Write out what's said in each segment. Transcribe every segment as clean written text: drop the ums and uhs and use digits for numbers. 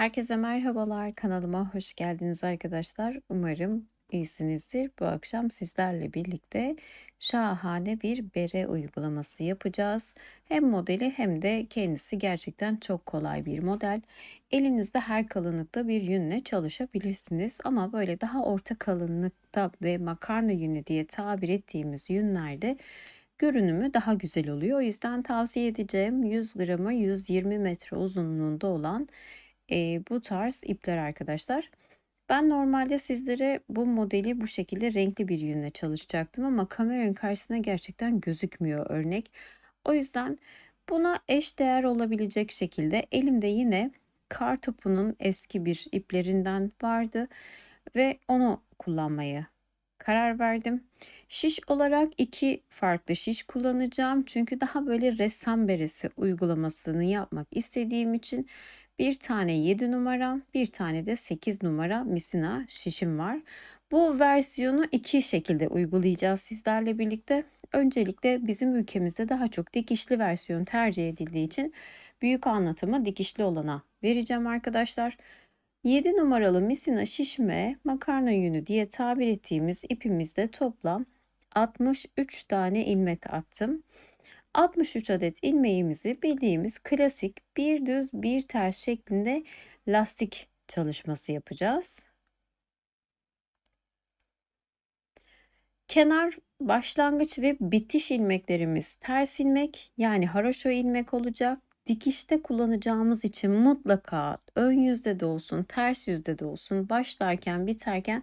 Herkese merhabalar, kanalıma hoş geldiniz arkadaşlar. Umarım iyisinizdir. Bu akşam sizlerle birlikte şahane bir bere uygulaması yapacağız. Hem modeli hem de kendisi gerçekten çok kolay bir model. Elinizde her kalınlıkta bir yünle çalışabilirsiniz ama böyle daha orta kalınlıkta ve makarna yünü diye tabir ettiğimiz yünlerde görünümü daha güzel oluyor. O yüzden tavsiye edeceğim 100 gramı 120 metre uzunluğunda olan bu tarz ipler arkadaşlar. Ben normalde sizlere bu modeli bu şekilde renkli bir yünle çalışacaktım ama kameranın karşısına gerçekten gözükmüyor örnek. O yüzden buna eş değer olabilecek şekilde elimde yine kar topunun eski bir iplerinden vardı ve onu kullanmaya karar verdim. Şiş olarak iki farklı şiş kullanacağım. Çünkü daha böyle ressam beresi uygulamasını yapmak istediğim için bir tane 7 numara, bir tane de 8 numara misina şişim var. Bu versiyonu iki şekilde uygulayacağız sizlerle birlikte. Öncelikle bizim ülkemizde daha çok dikişli versiyon tercih edildiği için büyük anlatımı dikişli olana vereceğim arkadaşlar. 7 numaralı misina şişme makarna yünü diye tabir ettiğimiz ipimizde toplam 63 tane ilmek attım. 63 adet ilmeğimizi bildiğimiz klasik bir düz bir ters şeklinde lastik çalışması yapacağız. Kenar, başlangıç ve bitiş ilmeklerimiz ters ilmek yani haroşo ilmek olacak. Dikişte kullanacağımız için mutlaka ön yüzde de olsun, ters yüzde de olsun başlarken biterken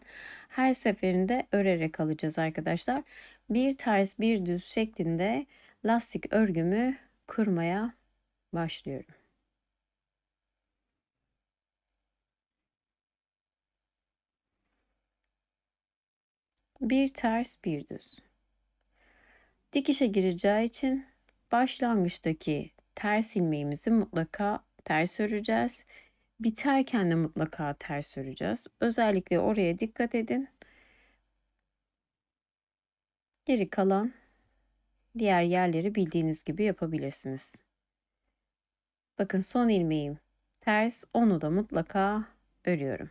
her seferinde örerek alacağız arkadaşlar. Bir ters bir düz şeklinde lastik örgümü kurmaya başlıyorum. Bir ters bir düz. Dikişe gireceği için başlangıçtaki ters ilmeğimizi mutlaka ters öreceğiz. Biterken de mutlaka ters öreceğiz. Özellikle oraya dikkat edin. Geri kalan diğer yerleri bildiğiniz gibi yapabilirsiniz. Bakın son ilmeğim ters, onu da mutlaka örüyorum.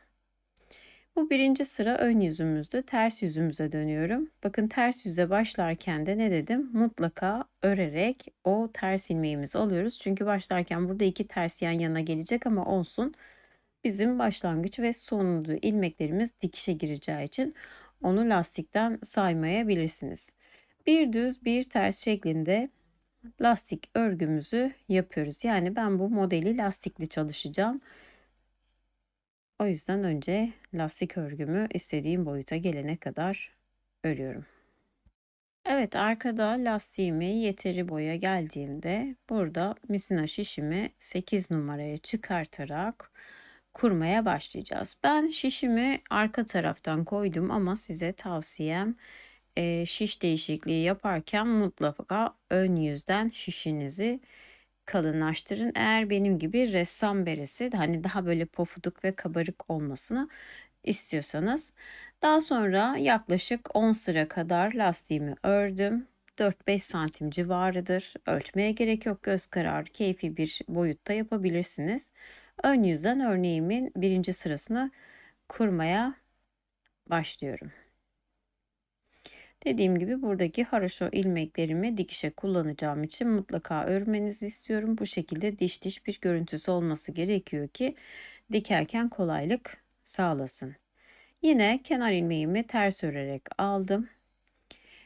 Bu birinci sıra ön yüzümüzde, ters yüzümüze dönüyorum. Bakın ters yüze başlarken de ne dedim? Mutlaka örerek o ters ilmeğimizi alıyoruz. Çünkü başlarken burada iki ters yan yana gelecek ama olsun. Bizim başlangıç ve sonuncu ilmeklerimiz dikişe gireceği için onu lastikten saymayabilirsiniz. Bir düz bir ters şeklinde lastik örgümüzü yapıyoruz. Yani ben bu modeli lastikli çalışacağım. O yüzden önce lastik örgümü istediğim boyuta gelene kadar örüyorum. Evet, arkada lastiğimi yeteri boya geldiğimde burada misina şişimi 8 numaraya çıkartarak kurmaya başlayacağız. Ben şişimi arka taraftan koydum ama size tavsiyem şiş değişikliği yaparken mutlaka ön yüzden şişinizi kalınlaştırın. Eğer benim gibi ressam beresi hani daha böyle pofuduk ve kabarık olmasını istiyorsanız. Daha sonra yaklaşık 10 sıra kadar lastiğimi ördüm. 4-5 santim civarıdır. Ölçmeye gerek yok. Göz kararı keyfi bir boyutta yapabilirsiniz. Ön yüzden örneğimin birinci sırasını kurmaya başlıyorum. Dediğim gibi buradaki haroşo ilmeklerimi dikişe kullanacağım için mutlaka örmenizi istiyorum. Bu şekilde diş diş bir görüntüsü olması gerekiyor ki dikerken kolaylık sağlasın. Yine kenar ilmeğimi ters örerek aldım.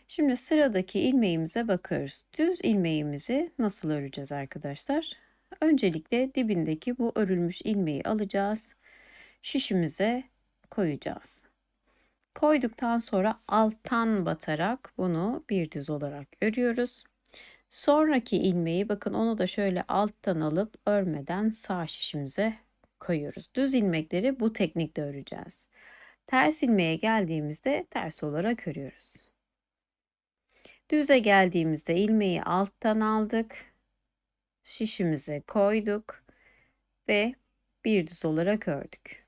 Şimdi sıradaki ilmeğimize bakıyoruz. Düz ilmeğimizi nasıl öreceğiz arkadaşlar? Öncelikle dibindeki bu örülmüş ilmeği alacağız. Şişimize koyacağız. Koyduktan sonra alttan batarak bunu bir düz olarak örüyoruz. Sonraki ilmeği bakın onu da şöyle alttan alıp örmeden sağ şişimize koyuyoruz. Düz ilmekleri bu teknikle öreceğiz. Ters ilmeğe geldiğimizde ters olarak örüyoruz. Düze geldiğimizde ilmeği alttan aldık. Şişimize koyduk ve bir düz olarak ördük.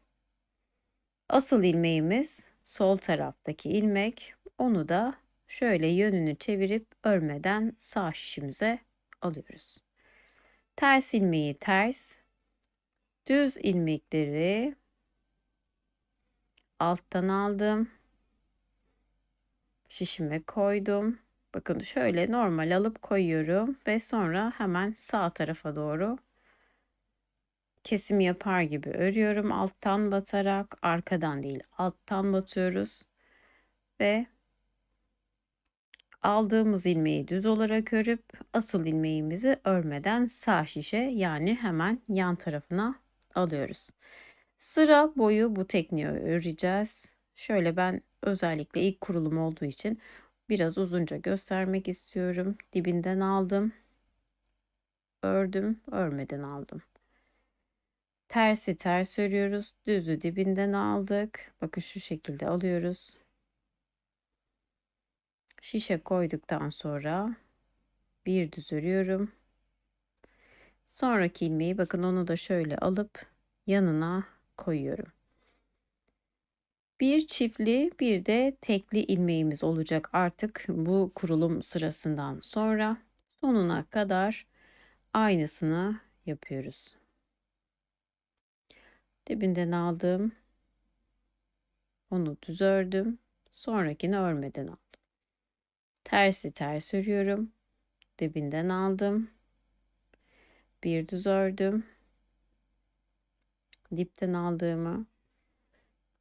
Asıl ilmeğimiz sol taraftaki ilmek. Onu da şöyle yönünü çevirip örmeden sağ şişimize alıyoruz. Ters ilmeği ters, Düz ilmekleri alttan aldım. Şişime koydum. Bakın şöyle normal alıp koyuyorum ve sonra hemen sağ tarafa doğru kesim yapar gibi örüyorum. Alttan batarak, arkadan değil, alttan batıyoruz ve aldığımız ilmeği düz olarak örüp asıl ilmeğimizi örmeden sağ şişe, yani hemen yan tarafına alıyoruz. Sıra boyu bu tekniği öreceğiz. Şöyle ben özellikle ilk kurulum olduğu için biraz uzunca göstermek istiyorum. Dibinden aldım, ördüm, örmeden aldım. Tersi ters örüyoruz. Düzü dibinden aldık. Bakın şu şekilde alıyoruz. Şişe koyduktan sonra bir düz örüyorum. Sonraki ilmeği, bakın onu da şöyle alıp yanına koyuyorum. Bir çiftli bir de tekli ilmeğimiz olacak artık bu kurulum sırasından sonra. Sonuna kadar aynısını yapıyoruz. Dibinden aldım. Onu düz ördüm. Sonrakini örmeden aldım. Tersi ters örüyorum. Dibinden aldım. Bir düz ördüm. Dipten aldığımı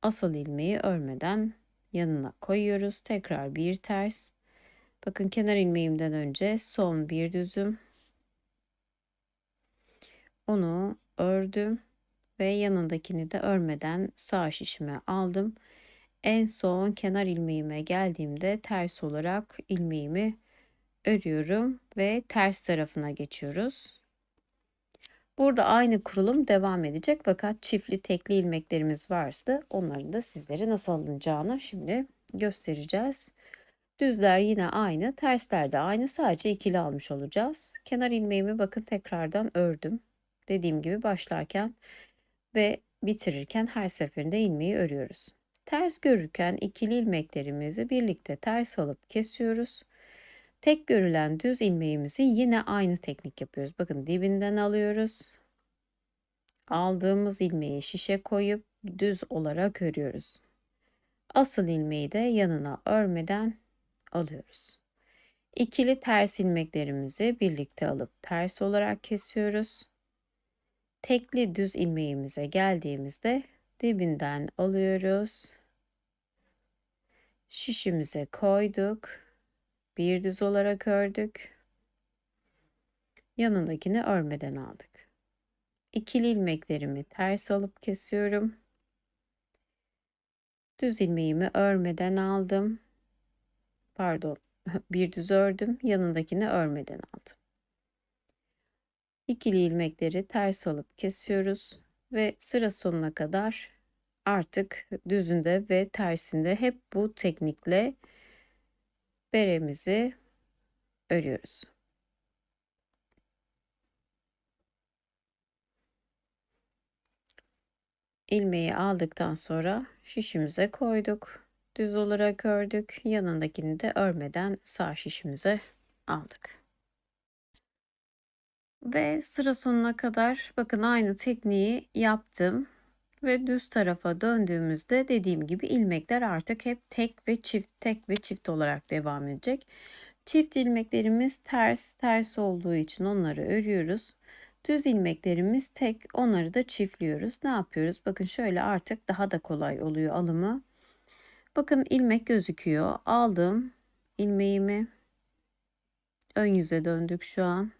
asıl ilmeği örmeden yanına koyuyoruz. Tekrar bir ters. Bakın kenar ilmeğimden önce son bir düzüm. Onu ördüm ve yanındakini de örmeden sağ şişime aldım. En son kenar ilmeğime geldiğimde ters olarak ilmeğimi örüyorum ve ters tarafına geçiyoruz. Burada aynı kurulum devam edecek fakat çiftli tekli ilmeklerimiz varsa onların da sizlere nasıl alınacağını şimdi göstereceğiz. Düzler yine aynı, tersler de aynı, sadece ikili almış olacağız. Kenar ilmeğimi bakın tekrardan ördüm. Dediğim gibi başlarken ve bitirirken her seferinde ilmeği örüyoruz. Ters görürken ikili ilmeklerimizi birlikte ters alıp kesiyoruz. Tek görülen düz ilmeğimizi yine aynı teknik yapıyoruz. Bakın dibinden alıyoruz. Aldığımız ilmeği şişe koyup düz olarak örüyoruz. Asıl ilmeği de yanına örmeden alıyoruz. İkili ters ilmeklerimizi birlikte alıp ters olarak kesiyoruz. Tekli düz ilmeğimize geldiğimizde dibinden alıyoruz. Şişimize koyduk. Bir düz olarak ördük. Yanındakini örmeden aldık. İkili ilmeklerimi ters alıp kesiyorum. Düz ilmeğimi örmeden aldım. Pardon, bir düz ördüm. Yanındakini örmeden aldım. İkili ilmekleri ters alıp kesiyoruz ve sıra sonuna kadar artık düzünde ve tersinde hep bu teknikle beremizi örüyoruz. İlmeği aldıktan sonra şişimize koyduk. Düz olarak ördük. Yanındakini de örmeden sağ şişimize aldık. Ve sıra sonuna kadar bakın aynı tekniği yaptım. Ve düz tarafa döndüğümüzde dediğim gibi ilmekler artık hep tek ve çift, tek ve çift olarak devam edecek. Çift ilmeklerimiz ters, ters olduğu için onları örüyoruz. Düz ilmeklerimiz tek, onları da çiftliyoruz. Ne yapıyoruz? Bakın şöyle artık daha da kolay oluyor alımı. Bakın ilmek gözüküyor. Aldım ilmeğimi. Ön yüze döndük şu an.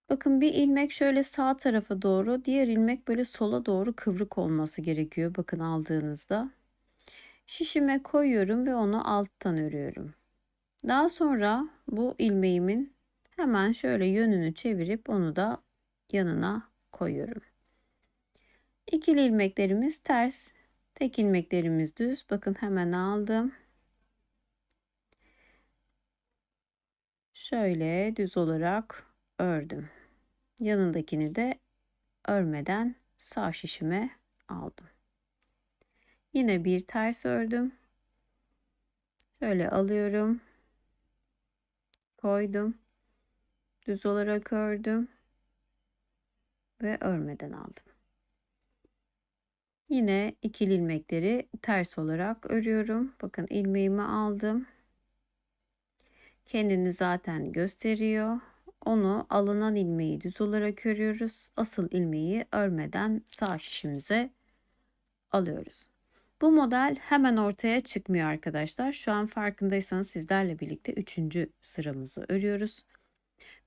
Bakın bir ilmek şöyle sağ tarafa doğru, diğer ilmek böyle sola doğru kıvrık olması gerekiyor. Bakın aldığınızda. Şişime koyuyorum ve onu alttan örüyorum. Daha sonra bu ilmeğimin hemen şöyle yönünü çevirip onu da yanına koyuyorum. İkili ilmeklerimiz ters, tek ilmeklerimiz düz. Bakın hemen aldım. Şöyle düz olarak ördüm. Yanındakini de örmeden sağ şişime aldım. Yine bir ters ördüm. Şöyle alıyorum. Koydum. Düz olarak ördüm. ve örmeden aldım. Yine ikili ilmekleri ters olarak örüyorum. Bakın ilmeğimi aldım. Kendini zaten gösteriyor. Onu alınan ilmeği düz olarak örüyoruz. Asıl ilmeği örmeden sağ şişimize alıyoruz. Bu model hemen ortaya çıkmıyor arkadaşlar. Şu an farkındaysanız sizlerle birlikte 3. sıramızı örüyoruz.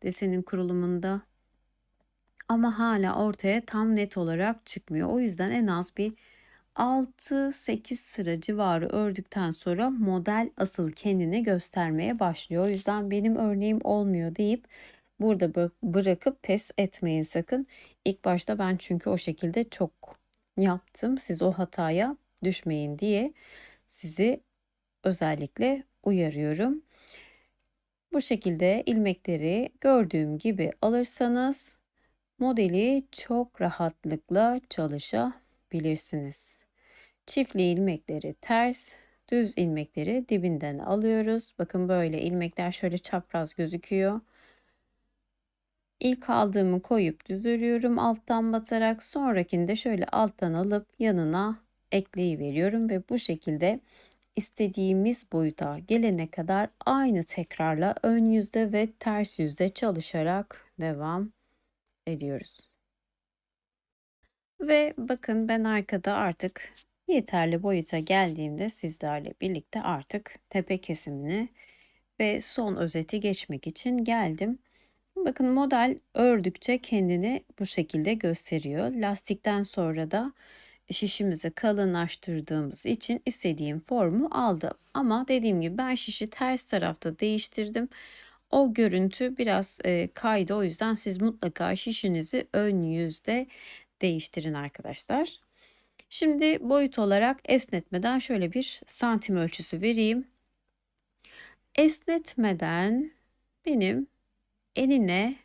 Desenin kurulumunda. Ama hala ortaya tam net olarak çıkmıyor. O yüzden en az bir 6-8 sıra civarı ördükten sonra model asıl kendini göstermeye başlıyor. O yüzden benim örneğim olmuyor deyip burada bırakıp pes etmeyin sakın. İlk başta ben çünkü o şekilde çok yaptım. Siz o hataya düşmeyin diye sizi özellikle uyarıyorum. Bu şekilde ilmekleri gördüğüm gibi alırsanız modeli çok rahatlıkla çalışabilirsiniz. Çiftli ilmekleri ters, düz ilmekleri dibinden alıyoruz. Bakın böyle ilmekler şöyle çapraz gözüküyor. İlk aldığımı koyup düz örüyorum alttan batarak. Sonrakini de şöyle alttan alıp yanına ekleyiveriyorum ve bu şekilde istediğimiz boyuta gelene kadar aynı tekrarla ön yüzde ve ters yüzde çalışarak devam ediyoruz. Ve bakın ben arkada artık yeterli boyuta geldiğimde sizlerle birlikte artık tepe kesimini ve son özeti geçmek için geldim. Bakın model ördükçe kendini bu şekilde gösteriyor. Lastikten sonra da şişimizi kalınlaştırdığımız için istediğim formu aldı. Ama dediğim gibi ben şişi ters tarafta değiştirdim. O görüntü biraz kaydı. O yüzden siz mutlaka şişinizi ön yüzde değiştirin arkadaşlar. Şimdi boyut olarak esnetmeden şöyle bir santim ölçüsü vereyim. Esnetmeden benim enine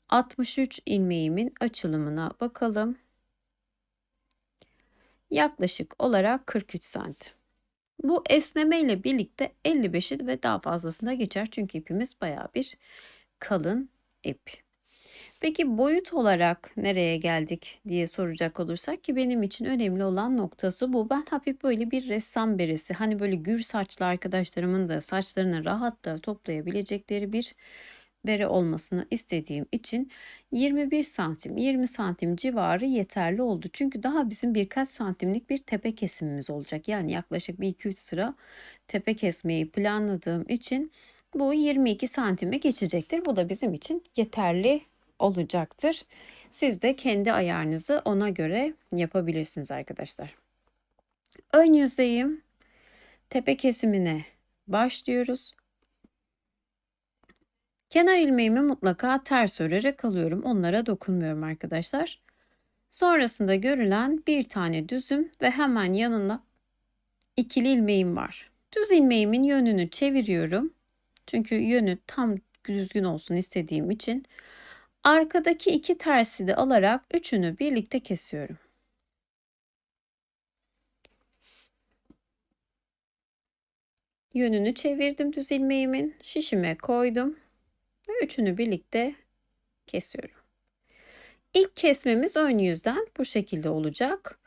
63 ilmeğimin açılımına bakalım. Yaklaşık olarak 43 santim. Bu esneme ile birlikte 55'i ve daha fazlasına geçer. Çünkü ipimiz bayağı bir kalın ip. Peki boyut olarak nereye geldik diye soracak olursak ki benim için önemli olan noktası bu. Ben hafif böyle bir ressam beresi, hani böyle gür saçlı arkadaşlarımın da saçlarını rahatla toplayabilecekleri bir bere olmasını istediğim için 21 santim 20 santim civarı yeterli oldu. Çünkü daha bizim birkaç santimlik bir tepe kesimimiz olacak. Yani yaklaşık bir 2-3 sıra tepe kesmeyi planladığım için bu 22 santime geçecektir. Bu da bizim için yeterli olacaktır. Siz de kendi ayarınızı ona göre yapabilirsiniz arkadaşlar. Ön yüzdeyim. Tepe kesimine başlıyoruz. Kenar ilmeğimi mutlaka ters örerek alıyorum. Onlara dokunmuyorum arkadaşlar. Sonrasında görülen bir tane düzüm ve hemen yanında ikili ilmeğim var. Düz ilmeğimin yönünü çeviriyorum. Çünkü yönü tam düzgün olsun istediğim için. Arkadaki iki tersi de alarak üçünü birlikte kesiyorum. Yönünü çevirdim düz ilmeğimin, şişime koydum ve üçünü birlikte kesiyorum. İlk kesmemiz ön yüzden bu şekilde olacak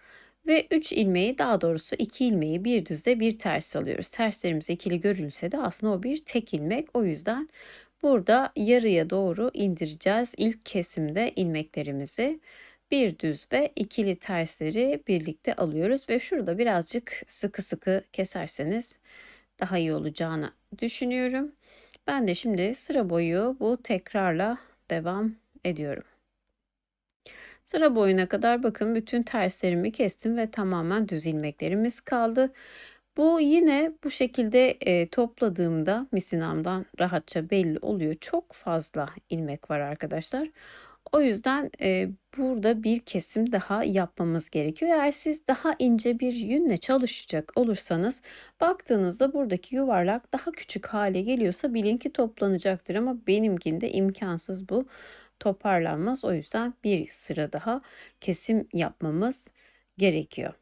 ve 3 ilmeği, daha doğrusu 2 ilmeği bir düzde bir ters alıyoruz. Terslerimiz ikili görülse de aslında o bir tek ilmek. O yüzden burada yarıya doğru indireceğiz ilk kesimde ilmeklerimizi. Bir düz ve ikili tersleri birlikte alıyoruz ve şurada birazcık sıkı sıkı keserseniz daha iyi olacağını düşünüyorum. Ben de şimdi sıra boyu bu tekrarla devam ediyorum. Sıra boyuna kadar bakın bütün terslerimi kestim ve tamamen düz ilmeklerimiz kaldı. Bu yine bu şekilde topladığımda misinamdan rahatça belli oluyor. Çok fazla ilmek var arkadaşlar. O yüzden burada bir kesim daha yapmamız gerekiyor. Eğer siz daha ince bir yünle çalışacak olursanız baktığınızda buradaki yuvarlak daha küçük hale geliyorsa bilin ki toplanacaktır. Ama benimkinde imkansız bu, toparlanmaz. O yüzden bir sıra daha kesim yapmamız gerekiyor.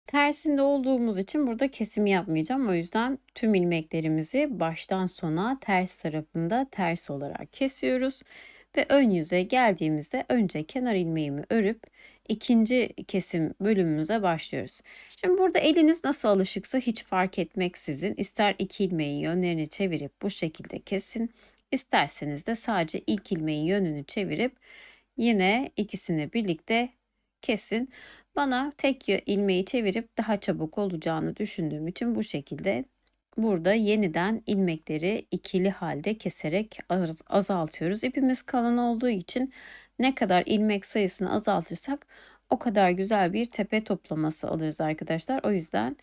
Tersinde olduğumuz için burada kesim yapmayacağım. O yüzden tüm ilmeklerimizi baştan sona ters tarafında ters olarak kesiyoruz. Ve ön yüze geldiğimizde önce kenar ilmeğimi örüp ikinci kesim bölümümüze başlıyoruz. Şimdi burada eliniz nasıl alışıksa hiç fark etmeksizin ister iki ilmeğin yönlerini çevirip bu şekilde kesin, isterseniz de sadece ilk ilmeğin yönünü çevirip yine ikisini birlikte kesin. Bana tek ilmeği çevirip daha çabuk olacağını düşündüğüm için bu şekilde burada yeniden ilmekleri ikili halde keserek azaltıyoruz. İpimiz kalın olduğu için ne kadar ilmek sayısını azaltırsak o kadar güzel bir tepe toplaması alırız arkadaşlar. O yüzden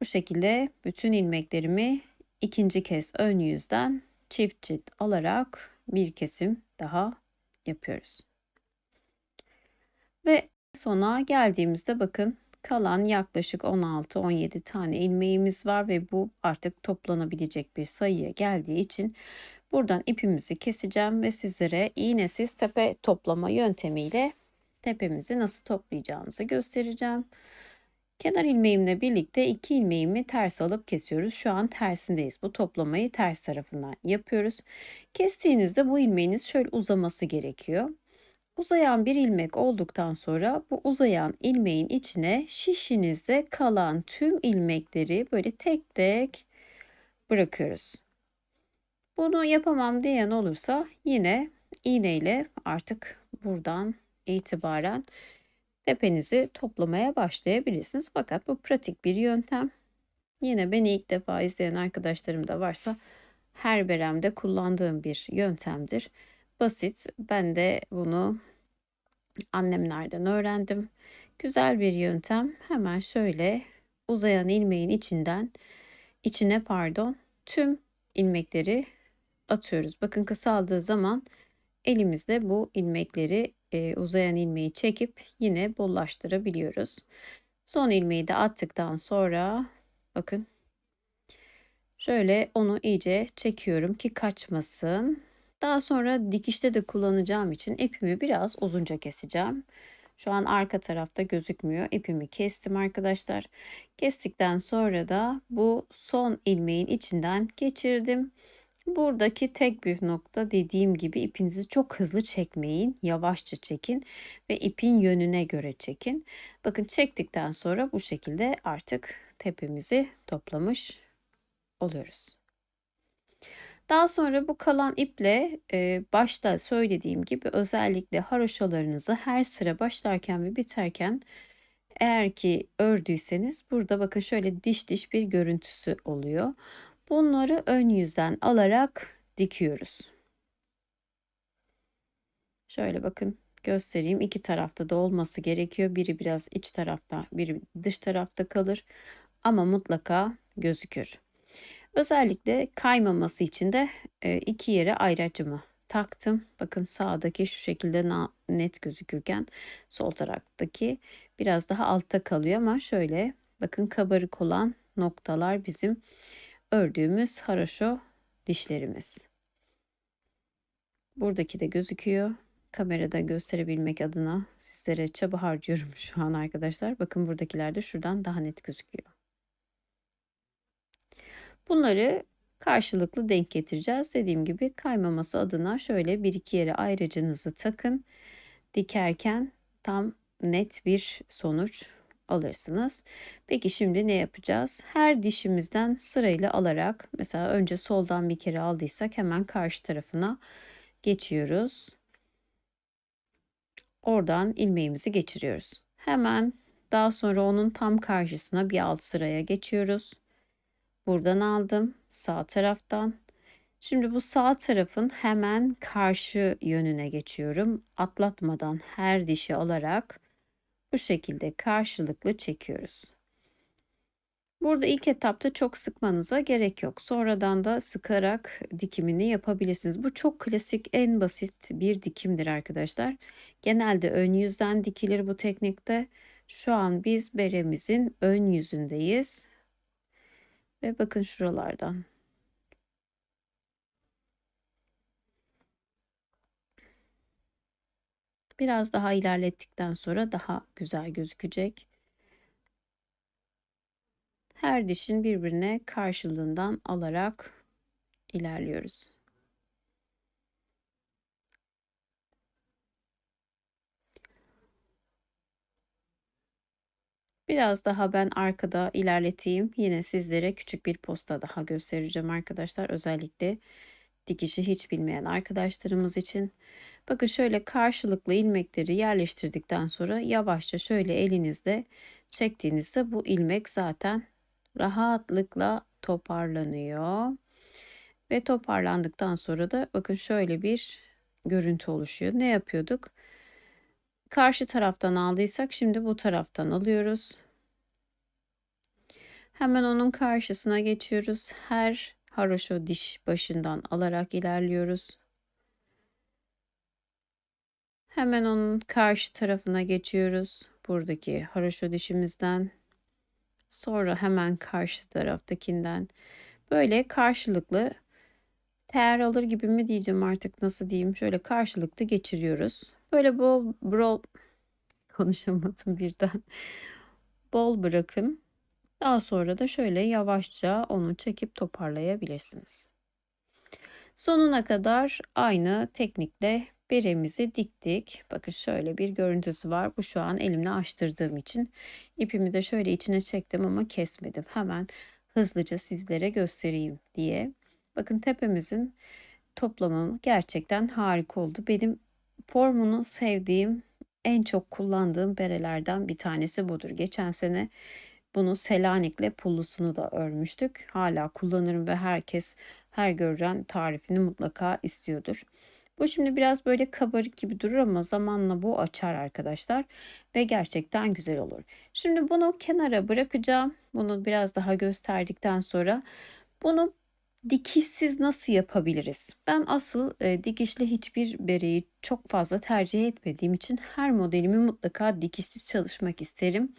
bu şekilde bütün ilmeklerimi ikinci kez ön yüzden çift çift alarak bir kesim daha yapıyoruz. Ve sona geldiğimizde bakın kalan yaklaşık 16-17 tane ilmeğimiz var ve bu artık toplanabilecek bir sayıya geldiği için buradan ipimizi keseceğim ve sizlere iğnesiz tepe toplama yöntemiyle tepemizi nasıl toplayacağımızı göstereceğim. Kenar ilmeğimle birlikte iki ilmeğimi ters alıp kesiyoruz. Şu an tersindeyiz. Bu toplamayı ters tarafından yapıyoruz. Kestiğinizde bu ilmeğiniz şöyle uzaması gerekiyor. Uzayan bir ilmek olduktan sonra bu uzayan ilmeğin içine şişinizde kalan tüm ilmekleri böyle tek tek bırakıyoruz. Bunu yapamam diyen olursa yine iğneyle artık buradan itibaren tepenizi toplamaya başlayabilirsiniz. Fakat bu pratik bir yöntem. Yine beni ilk defa izleyen arkadaşlarım da varsa her beremde kullandığım bir yöntemdir. Basit. Ben de bunu annemlerden öğrendim. Güzel bir yöntem. Hemen şöyle uzayan ilmeğin içine tüm ilmekleri atıyoruz. Bakın kısaldığı zaman elimizde bu ilmekleri uzayan ilmeği çekip yine bollaştırabiliyoruz. Son ilmeği de attıktan sonra bakın şöyle onu iyice çekiyorum ki kaçmasın. Daha sonra dikişte de kullanacağım için ipimi biraz uzunca keseceğim. Şu an arka tarafta gözükmüyor. İpimi kestim arkadaşlar. Kestikten sonra da bu son ilmeğin içinden geçirdim. Buradaki tek bir nokta dediğim gibi ipinizi çok hızlı çekmeyin. Yavaşça çekin ve ipin yönüne göre çekin. Bakın çektikten sonra bu şekilde artık tepemizi toplamış oluyoruz. Daha sonra bu kalan iple başta söylediğim gibi özellikle haroşalarınızı her sıra başlarken ve biterken eğer ki ördüyseniz burada bakın şöyle diş diş bir görüntüsü oluyor. Bunları ön yüzden alarak dikiyoruz. Şöyle bakın göstereyim. İki tarafta da olması gerekiyor. Biri biraz iç tarafta, biri dış tarafta kalır. Ama mutlaka gözükür. Özellikle kaymaması için de iki yere ayracımı taktım. Bakın sağdaki şu şekilde net gözükürken sol taraftaki biraz daha altta kalıyor ama şöyle bakın kabarık olan noktalar bizim ördüğümüz haroşo dişlerimiz. Buradaki de gözüküyor. Kamerada gösterebilmek adına sizlere çaba harcıyorum şu an arkadaşlar. Bakın buradakiler de şuradan daha net gözüküyor. Bunları karşılıklı denk getireceğiz. Dediğim gibi kaymaması adına şöyle bir iki yere ayracınızı takın. Dikerken tam net bir sonuç alırsınız. Peki şimdi ne yapacağız? Her dişimizden sırayla alarak mesela önce soldan bir kere aldıysak hemen karşı tarafına geçiyoruz. Oradan ilmeğimizi geçiriyoruz. Hemen daha sonra onun tam karşısına bir alt sıraya geçiyoruz. Buradan aldım sağ taraftan. Şimdi bu sağ tarafın hemen karşı yönüne geçiyorum. Atlatmadan her dişi alarak bu şekilde karşılıklı çekiyoruz. Burada ilk etapta çok sıkmanıza gerek yok. Sonradan da sıkarak dikimini yapabilirsiniz. Bu çok klasik, en basit bir dikimdir arkadaşlar. Genelde ön yüzden dikilir bu teknikte. Şu an biz beremizin ön yüzündeyiz. Ve bakın şuralardan. Biraz daha ilerlettikten sonra daha güzel gözükecek. Her dişin birbirine karşılığından alarak ilerliyoruz. Biraz daha ben arkada ilerleteyim. Yine sizlere küçük bir posta daha göstereceğim arkadaşlar. Özellikle dikişi hiç bilmeyen arkadaşlarımız için. Bakın şöyle karşılıklı ilmekleri yerleştirdikten sonra yavaşça şöyle elinizle çektiğinizde bu ilmek zaten rahatlıkla toparlanıyor. Ve toparlandıktan sonra da bakın şöyle bir görüntü oluşuyor. Ne yapıyorduk? Karşı taraftan aldıysak şimdi bu taraftan alıyoruz. Hemen onun karşısına geçiyoruz. Her haroşo diş başından alarak ilerliyoruz. Hemen onun karşı tarafına geçiyoruz. Buradaki haroşo dişimizden. Sonra hemen karşı taraftakinden. Böyle karşılıklı teğer alır gibi mi diyeceğim artık, nasıl diyeyim. Şöyle karşılıklı geçiriyoruz. Böyle bol konuşamadım birden. Bol bırakın. Daha sonra da şöyle yavaşça onu çekip toparlayabilirsiniz. Sonuna kadar aynı teknikle beremizi diktik. Bakın şöyle bir görüntüsü var. Bu şu an elimle açtırdığım için. İpimi de şöyle içine çektim ama kesmedim. Hemen hızlıca sizlere göstereyim diye. Bakın tepemizin toplamı gerçekten harika oldu. Benim formunu sevdiğim, en çok kullandığım berelerden bir tanesi budur. Geçen sene bunu Selanik'le pullusunu da örmüştük. Hala kullanırım ve herkes, her gören tarifini mutlaka istiyordur. Bu şimdi biraz böyle kabarık gibi durur ama zamanla bu açar arkadaşlar ve gerçekten güzel olur. Şimdi bunu kenara bırakacağım. Bunu biraz daha gösterdikten sonra bunu dikişsiz nasıl yapabiliriz? Ben asıl dikişli hiçbir bereyi çok fazla tercih etmediğim için her modelimi mutlaka dikişsiz çalışmak isterim.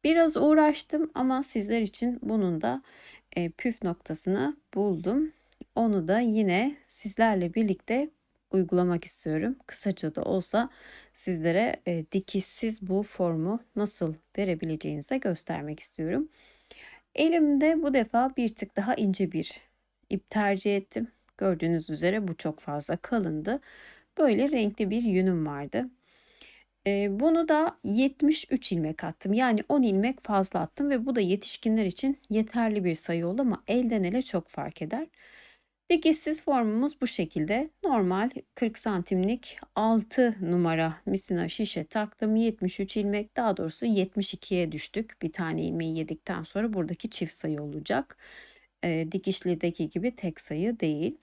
Biraz uğraştım ama sizler için bunun da püf noktasını buldum. Onu da yine sizlerle birlikte uygulamak istiyorum. Kısaca da olsa sizlere dikişsiz bu formu nasıl verebileceğinizi de göstermek istiyorum. Elimde bu defa bir tık daha ince bir ip tercih ettim. Gördüğünüz üzere bu çok fazla kalındı. Böyle renkli bir yünüm vardı. Bunu da 73 ilmek attım. Yani 10 ilmek fazla attım ve bu da yetişkinler için yeterli bir sayı oldu ama elden ele çok fark eder. Dikişsiz formumuz bu şekilde. Normal 40 santimlik 6 numara misina şişe taktım. 73 ilmek, daha doğrusu 72'ye düştük. Bir tane ilmeği yedikten sonra buradaki çift sayı olacak. Dikişlideki gibi tek sayı değil.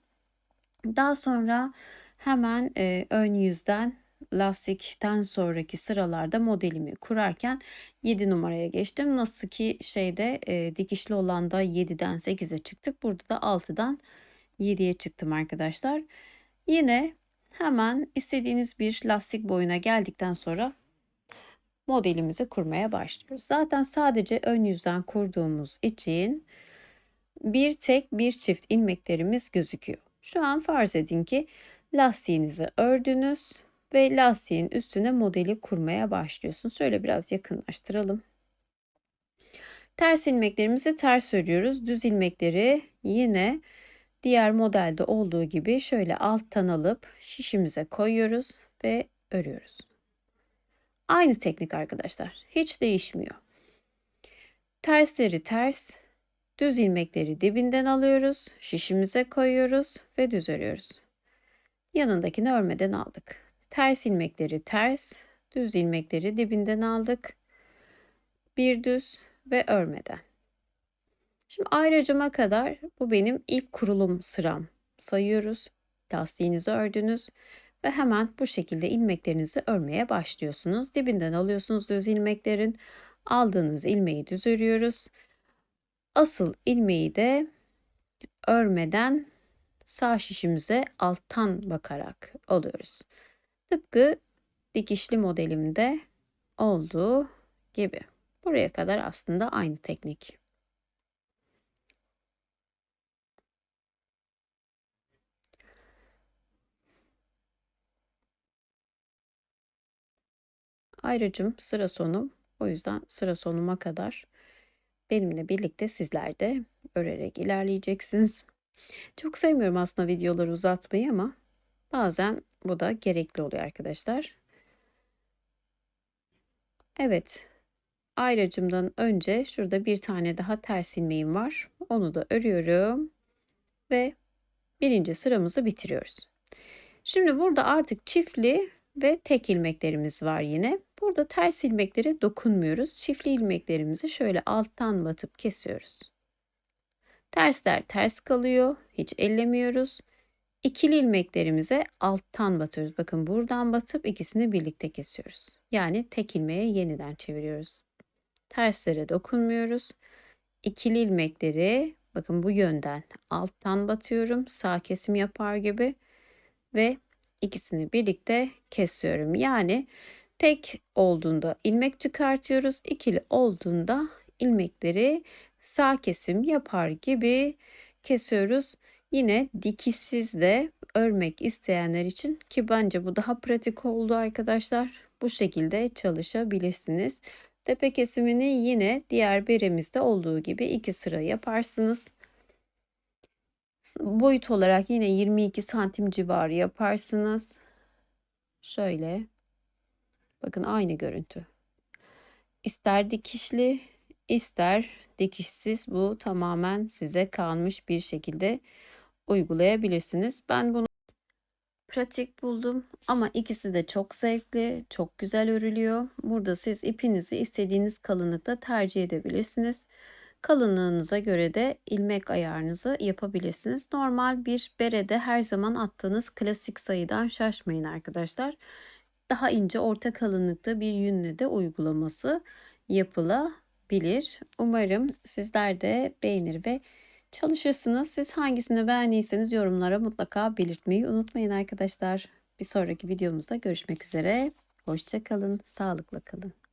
Daha sonra hemen ön yüzden lastikten sonraki sıralarda modelimi kurarken 7 numaraya geçtim. Nasıl ki şeyde dikişli olanda 7'den 8'e çıktık. Burada da 6'dan 7'ye çıktım arkadaşlar. Yine hemen istediğiniz bir lastik boyuna geldikten sonra modelimizi kurmaya başlıyoruz. Zaten sadece ön yüzden kurduğumuz için bir tek bir çift ilmeklerimiz gözüküyor. Şu an farz edin ki lastiğinizi ördünüz ve lastiğin üstüne modeli kurmaya başlıyorsunuz. Şöyle biraz yakınlaştıralım. Ters ilmeklerimizi ters örüyoruz. Düz ilmekleri yine diğer modelde olduğu gibi şöyle alttan alıp şişimize koyuyoruz ve örüyoruz. Aynı teknik arkadaşlar. Hiç değişmiyor. Tersleri ters, düz ilmekleri dibinden alıyoruz, şişimize koyuyoruz ve düz örüyoruz. Yanındakini örmeden aldık. Ters ilmekleri ters, düz ilmekleri dibinden aldık. Bir düz ve örmeden. Şimdi ayracıma kadar bu benim ilk kurulum sıram. Sayıyoruz. Lastiğinizi ördünüz ve hemen bu şekilde ilmeklerinizi örmeye başlıyorsunuz. Dibinden alıyorsunuz düz ilmeklerin. Aldığınız ilmeği düz örüyoruz. Asıl ilmeği de örmeden sağ şişimize alttan bakarak alıyoruz. Tıpkı dikişli modelimde olduğu gibi. Buraya kadar aslında aynı teknik. Ayrıcım sıra sonum. O yüzden sıra sonuma kadar benimle birlikte sizler de örerek ilerleyeceksiniz. Çok sevmiyorum aslında videoları uzatmayı ama bazen bu da gerekli oluyor arkadaşlar. Evet, ayracımdan önce şurada bir tane daha ters ilmeğim var. Onu da örüyorum ve birinci sıramızı bitiriyoruz. Şimdi burada artık çiftli ve tek ilmeklerimiz var yine. Burada ters ilmeklere dokunmuyoruz. Çiftli ilmeklerimizi şöyle alttan batıp kesiyoruz. Tersler ters kalıyor. Hiç ellemiyoruz. İkili ilmeklerimize alttan batıyoruz. Bakın buradan batıp ikisini birlikte kesiyoruz. Yani tek ilmeğe yeniden çeviriyoruz. Terslere dokunmuyoruz. İkili ilmekleri bakın bu yönden alttan batıyorum. Sağ kesim yapar gibi ve ikisini birlikte kesiyorum. Yani tek olduğunda ilmek çıkartıyoruz. İkili olduğunda ilmekleri sağ kesim yapar gibi kesiyoruz. Yine dikişsiz de örmek isteyenler için, ki bence bu daha pratik oldu arkadaşlar, bu şekilde çalışabilirsiniz. Tepe kesimini yine diğer beremizde olduğu gibi 2 sıra yaparsınız. Boyut olarak yine 22 santim civarı yaparsınız. Şöyle. Bakın aynı görüntü. İster dikişli, ister dikişsiz, bu tamamen size kalmış bir şekilde uygulayabilirsiniz. Ben bunu pratik buldum ama ikisi de çok zevkli, çok güzel örülüyor. Burada siz ipinizi istediğiniz kalınlıkta tercih edebilirsiniz. Kalınlığınıza göre de ilmek ayarınızı yapabilirsiniz. Normal bir berede her zaman attığınız klasik sayıdan şaşmayın arkadaşlar. Daha ince orta kalınlıkta bir yünle de uygulaması yapılabilir. Umarım sizler de beğenir ve çalışırsınız. Siz hangisini beğendiyseniz yorumlara mutlaka belirtmeyi unutmayın arkadaşlar. Bir sonraki videomuzda görüşmek üzere. Hoşça kalın, sağlıkla kalın.